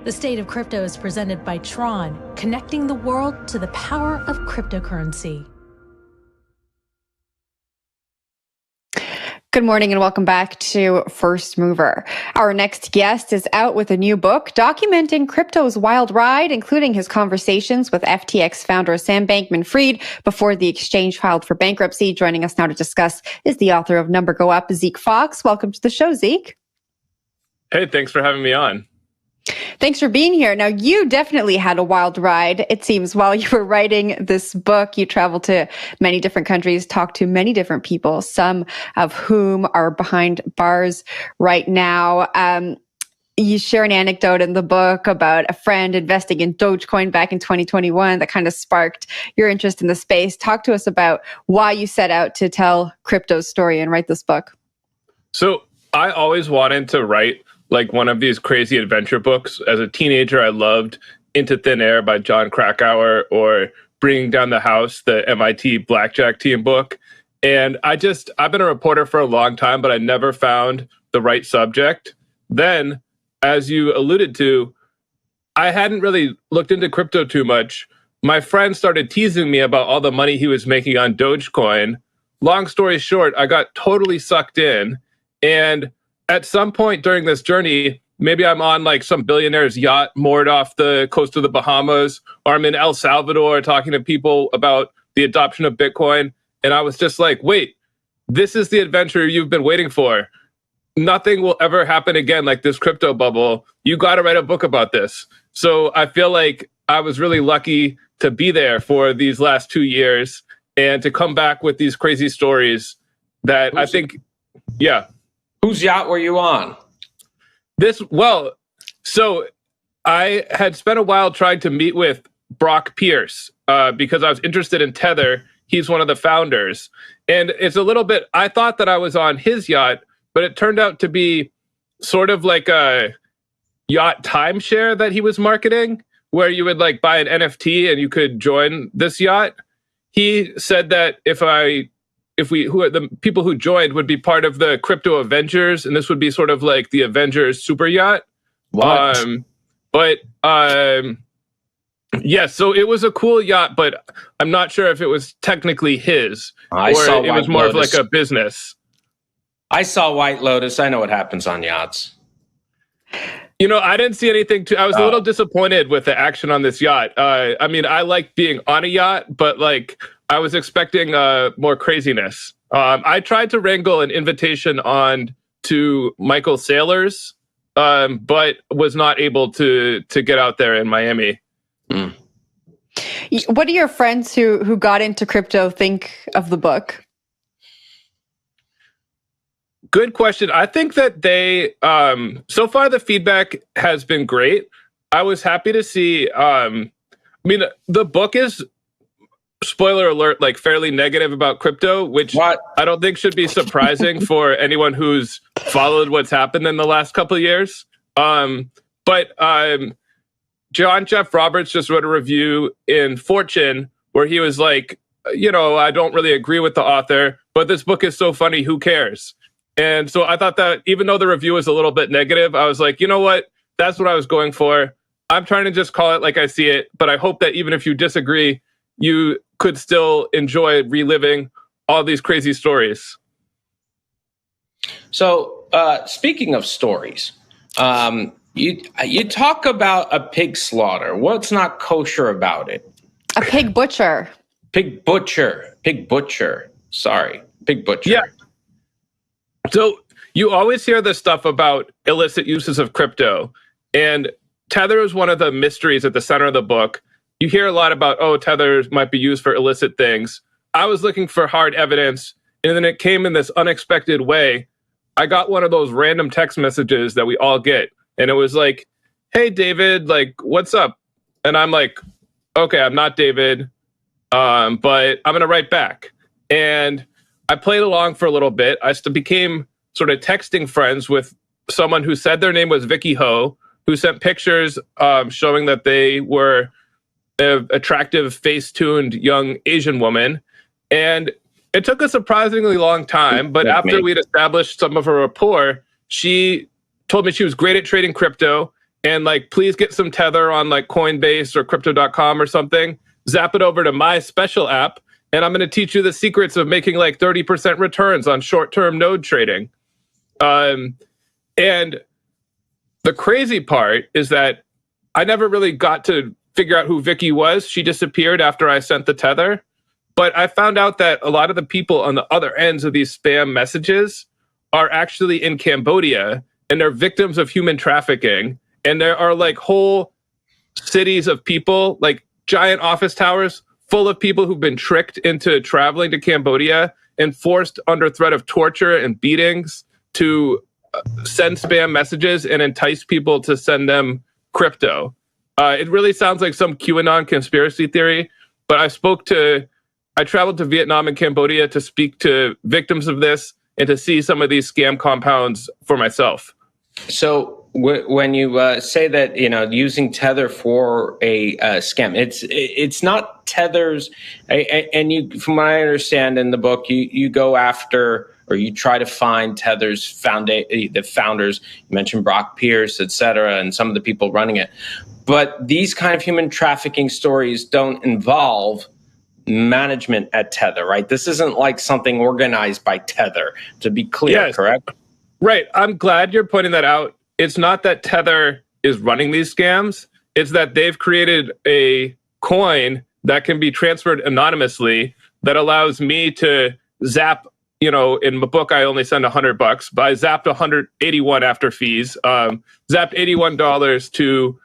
The State of Crypto is presented by Tron, connecting the world to the power of cryptocurrency. Good morning and welcome back to First Mover. Our next guest is out with a new book documenting crypto's wild ride, including his conversations with FTX founder Sam Bankman-Fried before the exchange filed for bankruptcy. Joining us now to discuss is the author of Number Go Up, Zeke Faux. Welcome to the show, Zeke. Hey, thanks for having me on. Thanks for being here. Now, you definitely had a wild ride, it seems, while you were writing this book. You traveled to many different countries, talked to many different people, some of whom are behind bars right now. You share an anecdote in the book about a friend investing in Dogecoin back in 2021 that kind of sparked your interest in the space. Talk to us about why you set out to tell crypto's story and write this book. So I always wanted to write like one of these crazy adventure books. As a teenager, I loved Into Thin Air by John Krakauer or Bringing Down the House, the MIT Blackjack Team book. And I've been a reporter for a long time, but I never found the right subject. Then, as you alluded to, I hadn't really looked into crypto too much. My friend started teasing me about all the money he was making on Dogecoin. Long story short, I got totally sucked in. And at some point during this journey, maybe I'm on like some billionaire's yacht moored off the coast of the Bahamas, or I'm in El Salvador talking to people about the adoption of Bitcoin. And I was just like, wait, this is the adventure you've been waiting for. Nothing will ever happen again like this crypto bubble. You got to write a book about this. So I feel like I was really lucky to be there for these last 2 years and to come back with these crazy stories that I think, yeah. Whose yacht were you on? So I had spent a while trying to meet with Brock Pierce because I was interested in Tether. He's one of the founders. And it's a little bit, I thought that I was on his yacht, but it turned out to be sort of like a yacht timeshare that he was marketing, where you would like buy an NFT and you could join this yacht. He said that the people who joined would be part of the Crypto Avengers, and this would be sort of like the Avengers super yacht. What? Yeah, so it was a cool yacht, but I'm not sure if it was technically his, It was more of like a business. I saw White Lotus. I know what happens on yachts. You know, I didn't see anything I was a little disappointed with the action on this yacht. I mean, I like being on a yacht, but like I was expecting more craziness. I tried to wrangle an invitation on to Michael Saylor's, but was not able to get out there in Miami. Mm. What do your friends who got into crypto think of the book? Good question. I think that they, so far the feedback has been great. I was happy to see, the book is, spoiler alert, like fairly negative about crypto, which I don't think should be surprising for anyone who's followed what's happened in the last couple of years. But John Jeff Roberts just wrote a review in Fortune where he was like, I don't really agree with the author, but this book is so funny, who cares? And so I thought that even though the review was a little bit negative, I was like, you know what? That's what I was going for. I'm trying to just call it like I see it, but I hope that even if you disagree, you could still enjoy reliving all these crazy stories. So speaking of stories, you talk about a pig slaughter. What's not kosher about it? A pig butcher. Pig butcher. Sorry, pig butcher. Yeah. So you always hear this stuff about illicit uses of crypto, and Tether is one of the mysteries at the center of the book. You hear a lot about, Tether might be used for illicit things. I was looking for hard evidence, and then it came in this unexpected way. I got one of those random text messages that we all get, and it was like, hey, David, like, what's up? And I'm like, okay, I'm not David, but I'm going to write back. And I played along for a little bit. I became sort of texting friends with someone who said their name was Vicky Ho, who sent pictures showing that they were an attractive, face-tuned young Asian woman. And it took a surprisingly long time, but after we'd established some of a rapport, she told me she was great at trading crypto and like, please get some Tether on like Coinbase or crypto.com or something. Zap it over to my special app, and I'm going to teach you the secrets of making like 30% returns on short-term node trading. And the crazy part is that I never really got to figure out who Vicky was. She disappeared after I sent the Tether. But I found out that a lot of the people on the other ends of these spam messages are actually in Cambodia, and they're victims of human trafficking. And there are like whole cities of people, like giant office towers full of people who've been tricked into traveling to Cambodia and forced under threat of torture and beatings to send spam messages and entice people to send them crypto. It really sounds like some QAnon conspiracy theory, but I traveled to Vietnam and Cambodia to speak to victims of this and to see some of these scam compounds for myself. So when you say that, using Tether for a scam, it's not Tether's, and you, from what I understand in the book, you go after, or you try to find Tether's the founders. You mentioned Brock Pierce, et cetera, and some of the people running it. But these kind of human trafficking stories don't involve management at Tether, right? This isn't like something organized by Tether, to be clear, yes. Correct? Right. I'm glad you're pointing that out. It's not that Tether is running these scams. It's that they've created a coin that can be transferred anonymously that allows me to zap, in my book, I only send $100, but I zapped 181 after fees, zapped $81 to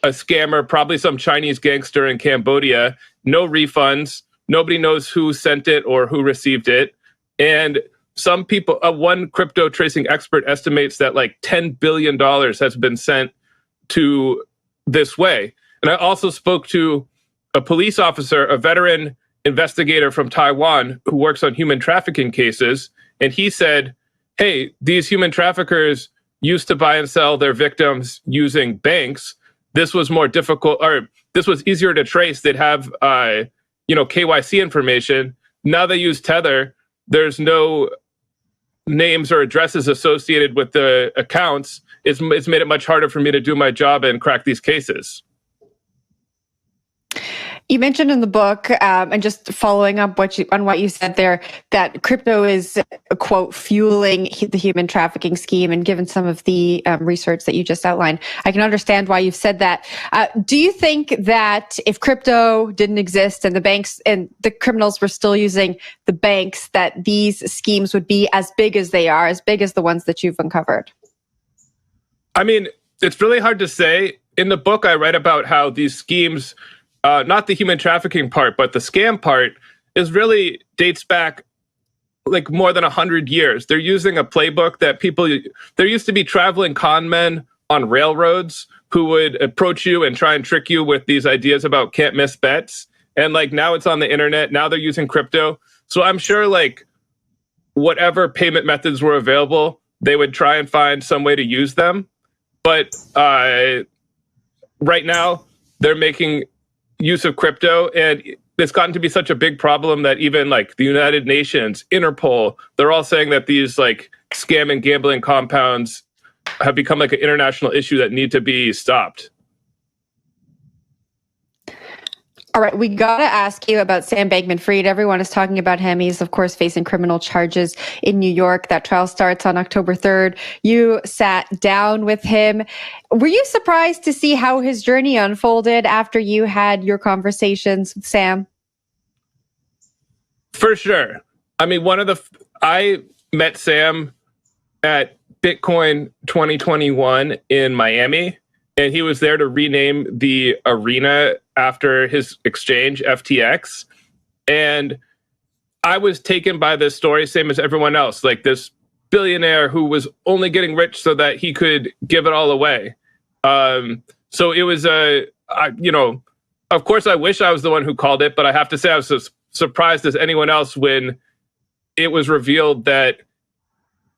a scammer, probably some Chinese gangster in Cambodia. No refunds. Nobody knows who sent it or who received it. And some people, one crypto tracing expert estimates that like $10 billion has been sent to this way. And I also spoke to a police officer, a veteran investigator from Taiwan who works on human trafficking cases. And he said, hey, these human traffickers used to buy and sell their victims using banks. This was more difficult, or this was easier to trace. They'd have, KYC information. Now they use Tether. There's no names or addresses associated with the accounts. It's made it much harder for me to do my job and crack these cases. You mentioned in the book, and just following up on what you said there, that crypto is, quote, fueling the human trafficking scheme. And given some of the research that you just outlined, I can understand why you've said that. Do you think that if crypto didn't exist and the banks and the criminals were still using the banks, that these schemes would be as big as they are, as big as the ones that you've uncovered? I mean, it's really hard to say. In the book, I write about how these schemes, not the human trafficking part, but the scam part, is really dates back like more than 100 years. They're using a playbook that there used to be traveling con men on railroads who would approach you and try and trick you with these ideas about can't miss bets. And like now it's on the internet. Now they're using crypto. So I'm sure like whatever payment methods were available, they would try and find some way to use them. But right now they're making use of crypto, and it's gotten to be such a big problem that even like the United Nations, Interpol, they're all saying that these like scam and gambling compounds have become like an international issue that need to be stopped. All right, we got to ask you about Sam Bankman-Fried. Everyone is talking about him. He's, of course, facing criminal charges in New York. That trial starts on October 3rd. You sat down with him. Were you surprised to see how his journey unfolded after you had your conversations with Sam? For sure. I mean, I met Sam at Bitcoin 2021 in Miami, and he was there to rename the arena after his exchange, FTX. And I was taken by this story, same as everyone else, like this billionaire who was only getting rich so that he could give it all away. So it was of course I wish I was the one who called it, but I have to say I was as surprised as anyone else when it was revealed that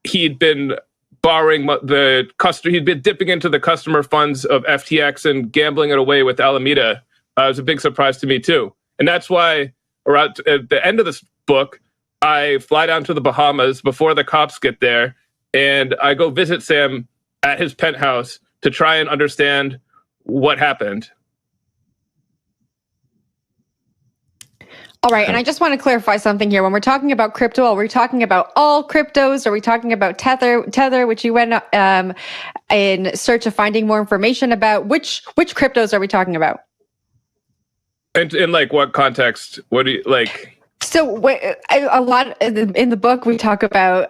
he'd been borrowing he'd been dipping into the customer funds of FTX and gambling it away with Alameda. It was a big surprise to me too. And that's why around at the end of this book, I fly down to the Bahamas before the cops get there, and I go visit Sam at his penthouse to try and understand what happened. All right. And I just want to clarify something here. When we're talking about crypto, are we talking about all cryptos? Are we talking about Tether, which you went in search of finding more information about? Which cryptos are we talking about? And in like what context? What do you like? So a lot in the book, we talk about,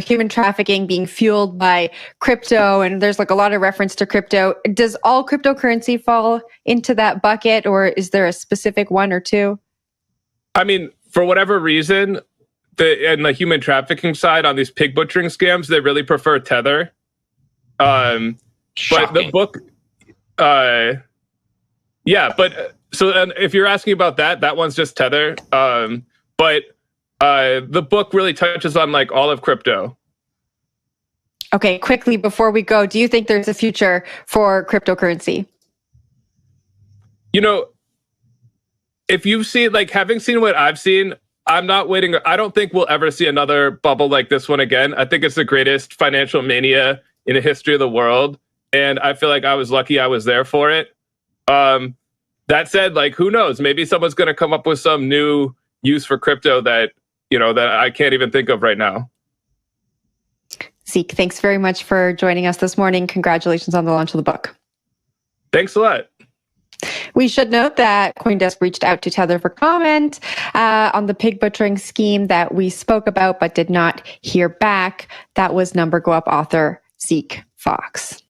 human trafficking being fueled by crypto, and there's like a lot of reference to crypto. Does all cryptocurrency fall into that bucket, or is there a specific one or two? I mean, for whatever reason, in the human trafficking side on these pig butchering scams, they really prefer Tether. But the book, so if you're asking about that one's just Tether. But the book really touches on like all of crypto. Okay, quickly before we go, do you think there's a future for cryptocurrency? If you've seen, like, having seen what I've seen, I'm not waiting. I don't think we'll ever see another bubble like this one again. I think it's the greatest financial mania in the history of the world. And I feel like I was lucky I was there for it. That said, like, who knows? Maybe someone's going to come up with some new use for crypto that I can't even think of right now. Zeke, thanks very much for joining us this morning. Congratulations on the launch of the book. Thanks a lot. We should note that CoinDesk reached out to Tether for comment on the pig butchering scheme that we spoke about, but did not hear back. That was Number Go Up author Zeke Faux.